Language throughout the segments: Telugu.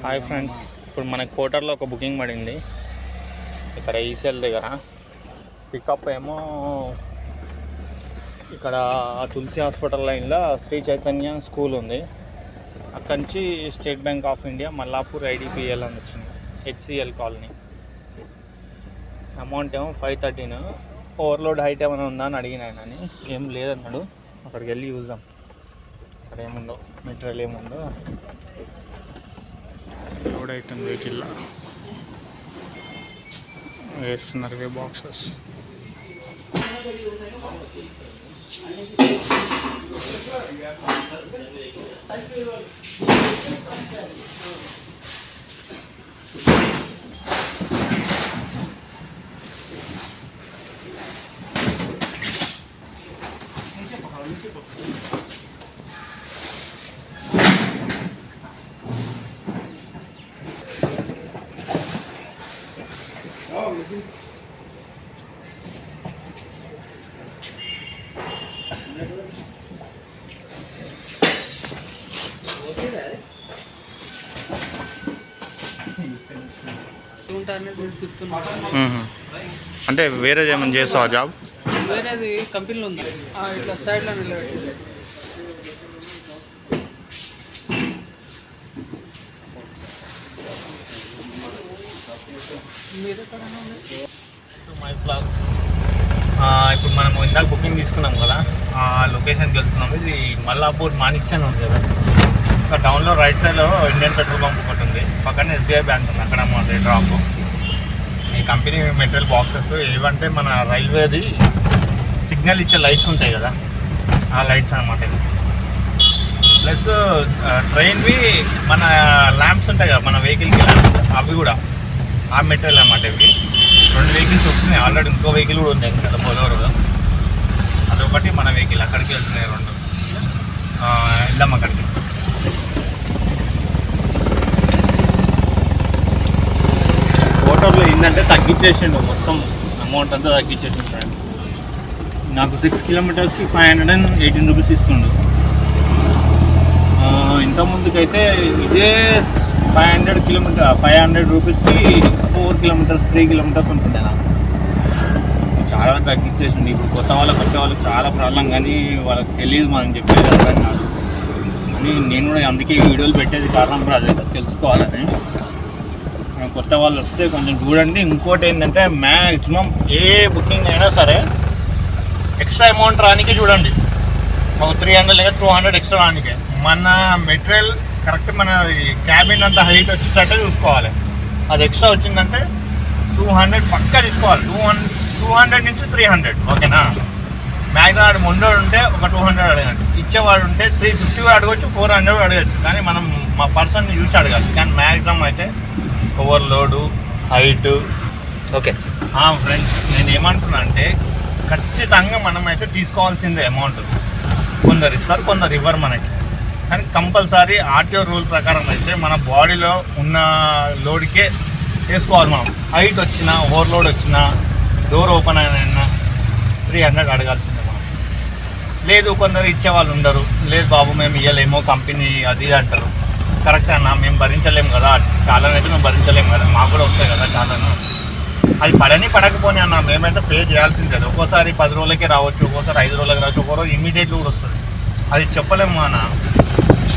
హాయ్ ఫ్రెండ్స్, ఇప్పుడు మనకి పోర్టర్లో ఒక బుకింగ్ పడింది ఇక్కడ ఈసెల్ దగ్గర. పికప్ ఏమో ఇక్కడ తులసి హాస్పిటల్ లైన్లో శ్రీ చైతన్య స్కూల్ ఉంది. అక్కడి నుంచి state bank of India Mallapur IDPL అని వచ్చింది, హెచ్సిఎల్ కాలనీ. అమౌంట్ ఏమో 513. ఓవర్లోడ్ హైట్ ఏమైనా ఉందా అని అడిగిన ఆయనని, ఏం లేదన్నాడు. అక్కడికి వెళ్ళి చూద్దాం అక్కడ ఏముందో, మెటీరియల్ ఏముందో. లోడ్ అవుతుంది వెహికల్, వేస్తున్నారు వే బాక్సెస్. అంటే వేరే ఏమైనా చేస్తావా జాబ్? వేరేది కంపెనీలో ఉంది, ఇట్లా సైడ్లో మై బ్లాగ్స్. ఇప్పుడు మనం ఇందాక బుకింగ్ తీసుకున్నాం కదా, ఆ లొకేషన్కి వెళ్తున్నాం. ఇది మల్లాపూర్ మాణిక్చంద్ ఉంది కదా, ఇక్కడ టౌన్లో రైట్ సైడ్లో ఇండియన్ పెట్రోల్ బంక్ ఒకటి ఉంది, పక్కన ఎస్బీఐ బ్యాంక్ ఉంది, అక్కడ మన డ్రాప్. ఈ కంపెనీ మెటీరియల్ బాక్సెస్ ఏవంటే మన రైల్వేది సిగ్నల్ ఇచ్చే లైట్స్ ఉంటాయి కదా, ఆ లైట్స్ అన్నమాట. ప్లస్ ట్రైన్వి మన ల్యాంప్స్ ఉంటాయి కదా, మన వెహికల్కి ల్యాంప్స్, అవి కూడా ఆ మెటీరియల్ అన్నమాట. ఇవి 2 వెహికల్స్ వస్తున్నాయి ఆల్రెడీ, ఇంకో వెహికల్ కూడా ఉంది కదా పోలవరంలో, అదొకటి మన వెహికల్. అక్కడికి వెళ్తున్నాయి 2. వెళ్దాం అక్కడికి. ఫోటోలో ఏంటంటే తగ్గించేసిండు, మొత్తం అమౌంట్ అంతా తగ్గించేసిండు ఫ్రెండ్స్. నాకు 6 కిలోమీటర్స్కి 518 రూపీస్ ఇస్తుండు. ఇంతకుముందుకైతే ఇదే 500 రూపీస్కి 4 కిలోమీటర్స్ 3 కిలోమీటర్స్ ఉంటుండే నాకు. చాలా తగ్గించేసింది. ఇప్పుడు కొత్త వాళ్ళకి వచ్చే వాళ్ళకి చాలా ప్రాబ్లం, కానీ వాళ్ళకి తెలియదు మనం చెప్పేది అర్థం కాదు అని. నేను కూడా అందుకే ఈ వీడియోలు పెట్టేది కారణం కూడా అదే, తెలుసుకోవాలని. కొత్త వాళ్ళు వస్తే కొంచెం చూడండి. ఇంకోటి ఏంటంటే మ్యాక్సిమం ఏ బుకింగ్ అయినా సరే ఎక్స్ట్రా అమౌంట్ రానికి చూడండి. ఒక 300 లేదా 200 ఎక్స్ట్రా రానికే. మన మెటీరియల్ కరెక్ట్ మన క్యాబిన్ అంతా హైట్ వచ్చేటట్టే చూసుకోవాలి. అది ఎక్స్ట్రా వచ్చిందంటే 200 పక్కా తీసుకోవాలి. 200 నుంచి 300, ఓకేనా? మ్యాక్సిమం ఆడు మొండోడు ఉంటే ఒక 200 అడగండి, ఇచ్చేవాడు ఉంటే 350 అడగచ్చు, 400 అడగచ్చు. కానీ మనం మా పర్సన్ని చూసి అడగాలి. కానీ మ్యాక్సిమం అయితే ఓవర్లోడు, హైటు, ఓకే. ఫ్రెండ్స్, నేను ఏమంటున్నా అంటే ఖచ్చితంగా మనం అయితే తీసుకోవాల్సిందే అమౌంట్. కొందరు ఇస్తారు, కొందరు ఇవ్వరు మనకి. కానీ కంపల్సరీ ఆర్టీఓ రూల్ ప్రకారం అయితే మన బాడీలో ఉన్న లోడ్కే వేసుకోవాలి మనం. హైట్ వచ్చినా, ఓవర్లోడ్ వచ్చినా, డోర్ ఓపెన్ అయినా 300 అడగాల్సిందే మనం. లేదు కొందరు ఇచ్చేవాళ్ళు ఉండరు, లేదు బాబు మేము ఇవ్వలేమో కంపెనీ అది అంటారు. కరెక్ట్ అన్న, మేము భరించలేము కదా, చాలానైతే మేము భరించలేము కదా, మాకు కూడా వస్తాయి కదా చాలాను. అది పడకపోని అన్న, మేమైతే పే చేయాల్సిందే. ఒక్కోసారి 10 రోజులకే రావచ్చు, ఒక్కోసారి 5 రోజులకి రావచ్చు, ఒక్కో రోజు ఇమీడియట్లీ కూడా వస్తుంది. అది చెప్పలేము అన్న.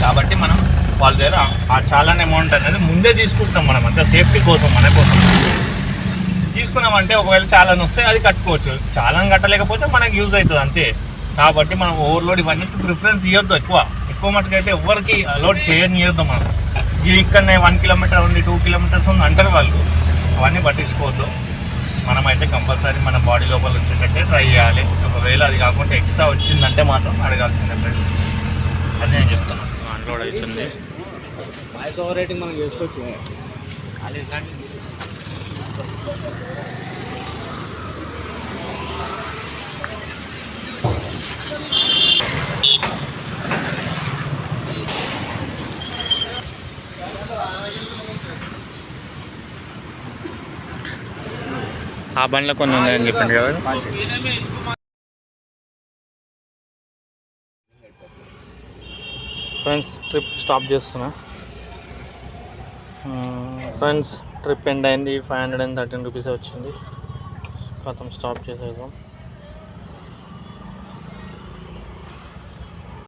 కాబట్టి మనం వాళ్ళ దగ్గర ఆ చాలానే అమౌంట్ అనేది ముందే తీసుకుంటాం మనం, అంతే సేఫ్టీ కోసం, మన కోసం తీసుకున్నామంటే ఒకవేళ చాలాని వస్తే అది కట్టుకోవచ్చు. చాలాని కట్టలేకపోతే మనకు యూజ్ అవుతుంది అంతే. కాబట్టి మనం ఓవర్లోడ్ ఇవన్నీ ప్రిఫరెన్స్ ఇవ్వద్దు. ఎక్కువ మటుకు అయితే ఎవరికి అలౌడ్ చేయనియొద్దు మనం. ఇక్కడనే 1 కిలోమీటర్ ఉంది, 2 కిలోమీటర్స్ ఉంది అంటారు వాళ్ళు. అవన్నీ పట్టించుకోవద్దు. మనమైతే కంపల్సరీ మన బాడీ లోపల వచ్చేటట్టే ట్రై చేయాలి. ఒకవేళ అది కాకుండా ఎక్స్ట్రా వచ్చిందంటే మాత్రం అడగాల్సిందే ఫ్రెండ్స్. అది నేను చెప్తున్నాను. అన్లోడ్ అవుతుంది. వాయిస్ ఓవర్ రేటింగ్ మనం చేసుకోవచ్చు. ఆ బండ్లో కొన్ని ఉన్నాయని చెప్పండి కదా. ఫ్రెండ్స్, ట్రిప్ స్టాప్ చేస్తున్నా. ఫ్రెండ్స్ ట్రిప్ ఎండ్ అయింది, 513 రూపీస్ వచ్చింది. మొత్తం స్టాప్ చేసేసాం.